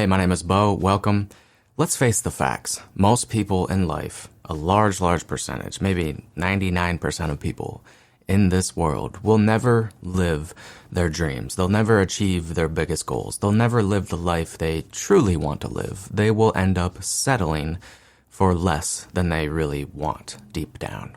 Hey, my name is Bo. Welcome. Let's face the facts. Most people in life, a large percentage, maybe 99% of people in this world will never live their dreams. They'll never achieve their biggest goals. They'll never live the life they truly want to live. They will end up settling for less than they really want deep down.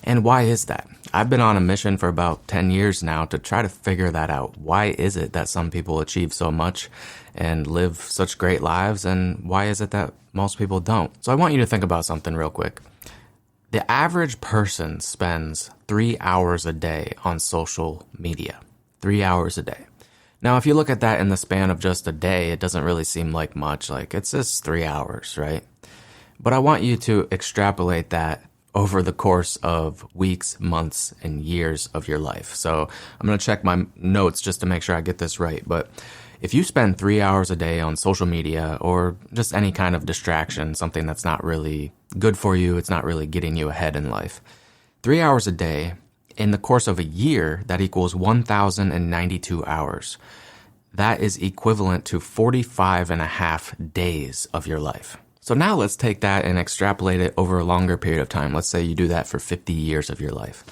And why is that? I've been on a mission for about 10 years now to try to figure that out. Why is it that some people achieve so much and live such great lives, and why is it that most people don't? So I want you to think about something real quick. The average person spends 3 hours a day on social media. 3 hours a day. Now, if you look at that in the span of just a day, it doesn't really seem like much. Like, it's just 3 hours, right? But I want you to extrapolate that over the course of weeks, months, and years of your life. So I'm going to check my notes just to make sure I get this right. But if you spend 3 hours a day on social media or just any kind of distraction, something that's not really good for you, it's not really getting you ahead in life, 3 hours a day, in the course of a year, that equals 1,092 hours. That is equivalent to 45 and a half days of your life. So now let's take that and extrapolate it over a longer period of time. Let's say you do that for 50 years of your life.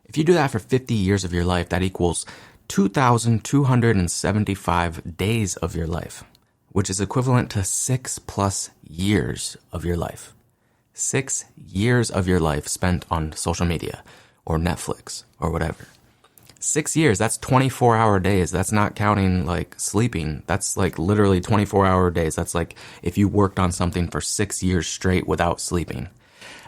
If you do that for 50 years of your life, that equals 2,275 days of your life, which is equivalent to 6+ years of your life. 6 years of your life spent on social media or Netflix or whatever. 6 years, that's 24-hour days. That's not counting like sleeping. That's like literally 24-hour days. That's like if you worked on something for 6 years straight without sleeping.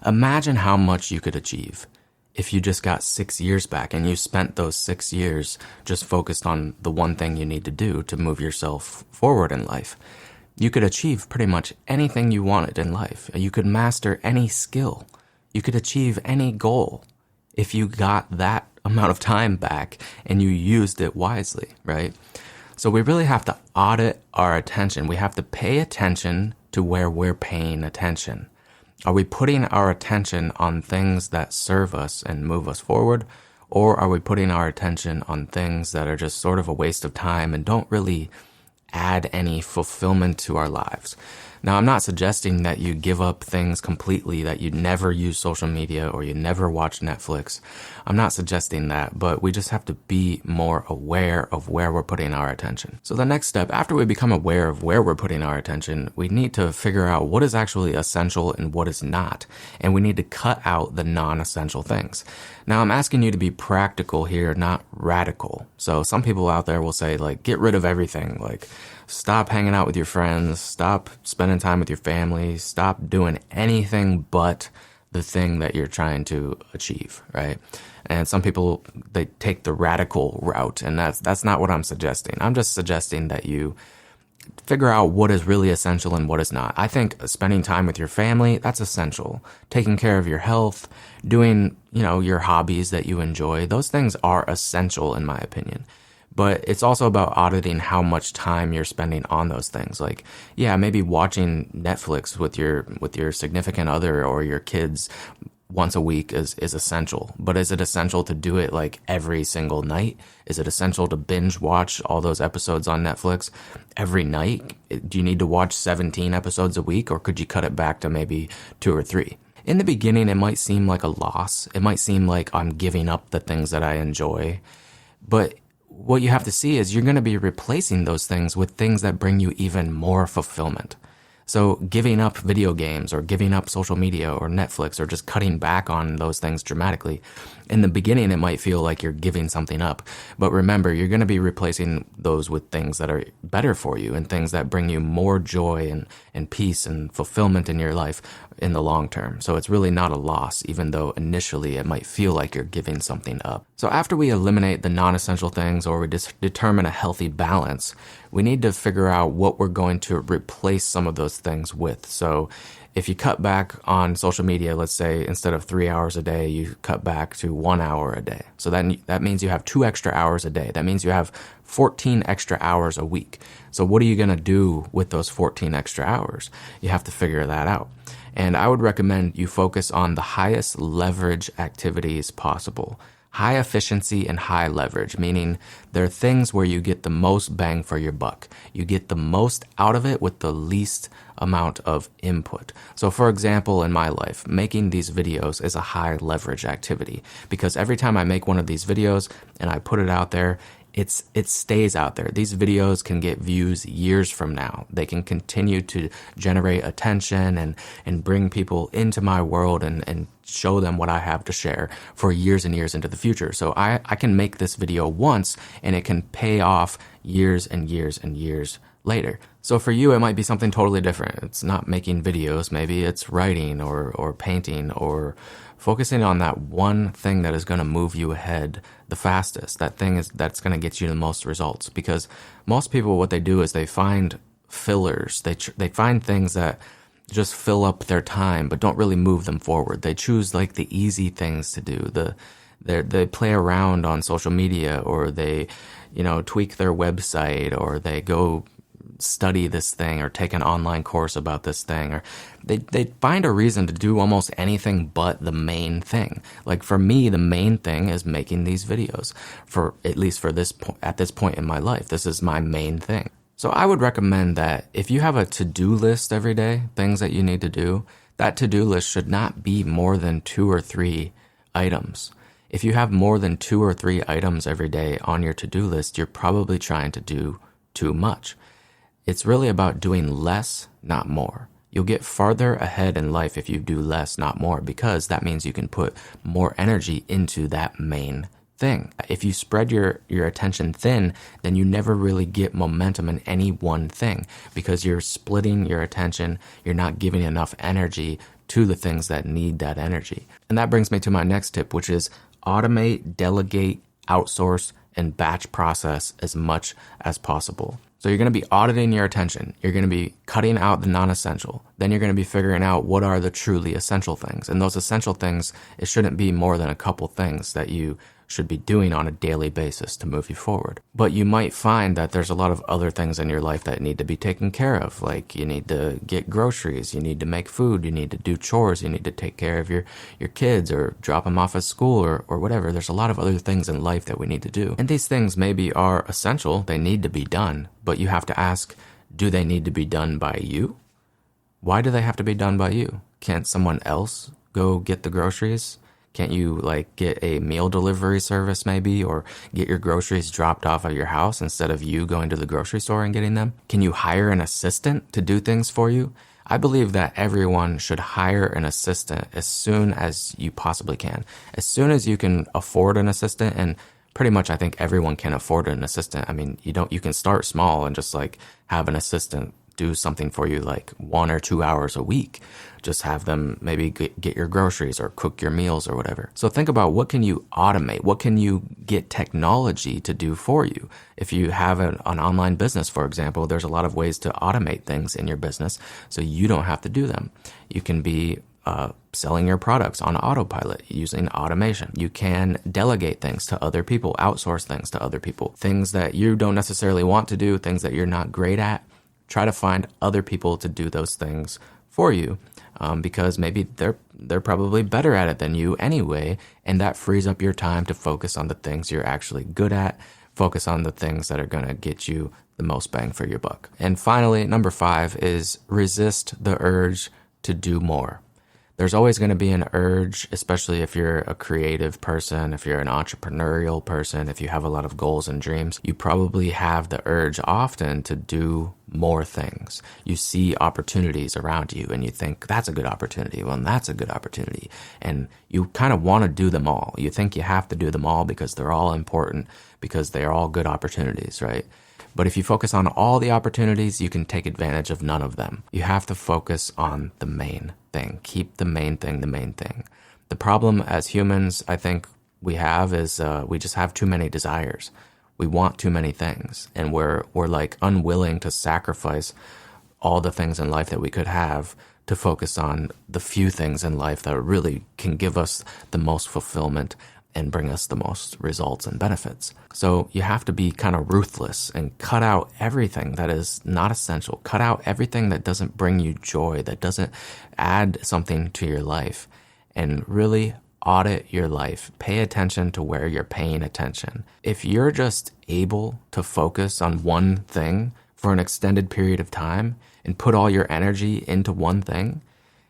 Imagine how much you could achieve if you just got 6 years back and you spent those 6 years just focused on the one thing you need to do to move yourself forward in life. You could achieve pretty much anything you wanted in life. You could master any skill. You could achieve any goal if you got that amount of time back and you used it wisely, right? So we really have to audit our attention. We have to pay attention to where we're paying attention. Are we putting our attention on things that serve us and move us forward? Or are we putting our attention on things that are just sort of a waste of time and don't really add any fulfillment to our lives? Now, I'm not suggesting that you give up things completely, that you never use social media or you never watch Netflix. I'm not suggesting that, but we just have to be more aware of where we're putting our attention. So the next step, after we become aware of where we're putting our attention, we need to figure out what is actually essential and what is not. And we need to cut out the non-essential things. Now, I'm asking you to be practical here, not radical. So some people out there will say, like, get rid of everything. Like, stop hanging out with your friends, stop spending time with your family, stop doing anything but the thing that you're trying to achieve, right? And some people, they take the radical route, and that's not what I'm suggesting. I'm just suggesting that you figure out what is really essential and what is not. I think spending time with your family, that's essential. Taking care of your health, doing, your hobbies that you enjoy, those things are essential in my opinion. But it's also about auditing how much time you're spending on those things. Like, yeah, maybe watching Netflix with your significant other or your kids once a week is essential. But is it essential to do it like every single night? Is it essential to binge watch all those episodes on Netflix every night? Do you need to watch 17 episodes a week, or could you cut it back to maybe 2 or 3? In the beginning, it might seem like a loss. It might seem like I'm giving up the things that I enjoy. But what you have to see is you're going to be replacing those things with things that bring you even more fulfillment. So giving up video games or giving up social media or Netflix or just cutting back on those things dramatically, in the beginning, it might feel like you're giving something up. But remember, you're going to be replacing those with things that are better for you and things that bring you more joy and peace and fulfillment in your life in the long term. So it's really not a loss, even though initially it might feel like you're giving something up. So after we eliminate the non-essential things or we determine a healthy balance, we need to figure out what we're going to replace some of those things with. So if you cut back on social media, let's say instead of 3 hours a day, you cut back to 1 hour a day. So that means you have 2 extra hours a day. That means you have 14 extra hours a week. So what are you going to do with those 14 extra hours? You have to figure that out. And I would recommend you focus on the highest leverage activities possible. High efficiency and high leverage, meaning there are things where you get the most bang for your buck. You get the most out of it with the least amount of input. So for example, in my life, making these videos is a high leverage activity because every time I make one of these videos and I put it out there, it stays out there. These videos can get views years from now. They can continue to generate attention and bring people into my world and show them what I have to share for years and years into the future. So I can make this video once and it can pay off years and years and years later. So for you, it might be something totally different. It's not making videos. Maybe it's writing or painting or focusing on that one thing that is going to move you ahead the fastest. That thing that's going to get you the most results. Because most people, what they do is they find fillers. They find things that just fill up their time, but don't really move them forward. They choose like the easy things to do. They play around on social media, or they, tweak their website, or they go study this thing or take an online course about this thing, or they find a reason to do almost anything but the main thing. Like for me, the main thing is making these videos at least at this point in my life. This is my main thing. So I would recommend that if you have a to-do list every day, things that you need to do, that to-do list should not be more than 2 or 3 items. If you have more than 2 or 3 items every day on your to-do list, you're probably trying to do too much. It's really about doing less, not more. You'll get farther ahead in life if you do less, not more, because that means you can put more energy into that main thing. If you spread your attention thin, then you never really get momentum in any one thing because you're splitting your attention. You're not giving enough energy to the things that need that energy. And that brings me to my next tip, which is automate, delegate, outsource, and batch process as much as possible. So you're going to be auditing your attention. You're going to be cutting out the non-essential. Then you're going to be figuring out what are the truly essential things. And those essential things, it shouldn't be more than a couple things that you should be doing on a daily basis to move you forward. But you might find that there's a lot of other things in your life that need to be taken care of. Like you need to get groceries, you need to make food, you need to do chores, you need to take care of your kids or drop them off at school or whatever. There's a lot of other things in life that we need to do. And these things maybe are essential, they need to be done, but you have to ask, do they need to be done by you? Why do they have to be done by you? Can't someone else go get the groceries? Can't you get a meal delivery service maybe, or get your groceries dropped off at your house instead of you going to the grocery store and getting them? Can you hire an assistant to do things for you? I believe that everyone should hire an assistant as soon as you possibly can. As soon as you can afford an assistant, and pretty much I think everyone can afford an assistant. I mean, you can start small and just have an assistant do something for you 1 or 2 hours a week. Just have them maybe get your groceries or cook your meals or whatever. So think about, what can you automate? What can you get technology to do for you? If you have an online business, for example, there's a lot of ways to automate things in your business so you don't have to do them. You can be selling your products on autopilot using automation. You can delegate things to other people, outsource things to other people, things that you don't necessarily want to do, things that you're not great at. Try to find other people to do those things for you because maybe they're probably better at it than you anyway, and that frees up your time to focus on the things you're actually good at, focus on the things that are going to get you the most bang for your buck. And finally, number 5 is resist the urge to do more. There's always going to be an urge, especially if you're a creative person, if you're an entrepreneurial person, if you have a lot of goals and dreams, you probably have the urge often to do more things. You see opportunities around you and you think, that's a good opportunity. Well, that's a good opportunity. And you kind of want to do them all. You think you have to do them all because they're all important, because they're all good opportunities, right? But if you focus on all the opportunities, you can take advantage of none of them. You have to focus on the main thing. Keep the main thing the main thing. The problem as humans, I think we have is we just have too many desires. We want too many things, and we're unwilling to sacrifice all the things in life that we could have to focus on the few things in life that really can give us the most fulfillment and bring us the most results and benefits. So you have to be kind of ruthless and cut out everything that is not essential. Cut out everything that doesn't bring you joy, that doesn't add something to your life, and really audit your life. Pay attention to where you're paying attention. If you're just able to focus on one thing for an extended period of time and put all your energy into one thing,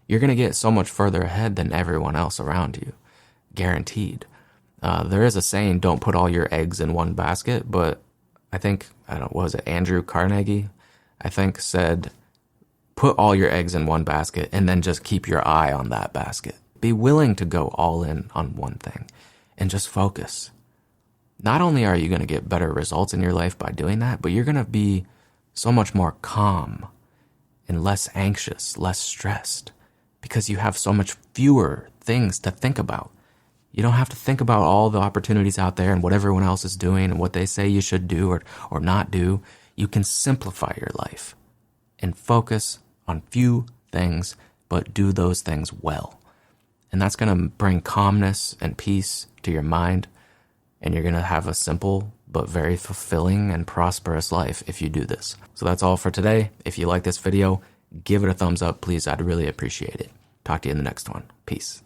you're going to get so much further ahead than everyone else around you. Guaranteed. There is a saying, don't put all your eggs in one basket, but I think, what was it, Andrew Carnegie, I think, said, put all your eggs in one basket and then just keep your eye on that basket. Be willing to go all in on one thing and just focus. Not only are you going to get better results in your life by doing that, but you're going to be so much more calm and less anxious, less stressed, because you have so much fewer things to think about. You don't have to think about all the opportunities out there and what everyone else is doing and what they say you should do or not do. You can simplify your life and focus on few things, but do those things well. And that's going to bring calmness and peace to your mind, and you're going to have a simple but very fulfilling and prosperous life if you do this. So that's all for today. If you like this video, give it a thumbs up, please. I'd really appreciate it. Talk to you in the next one. Peace.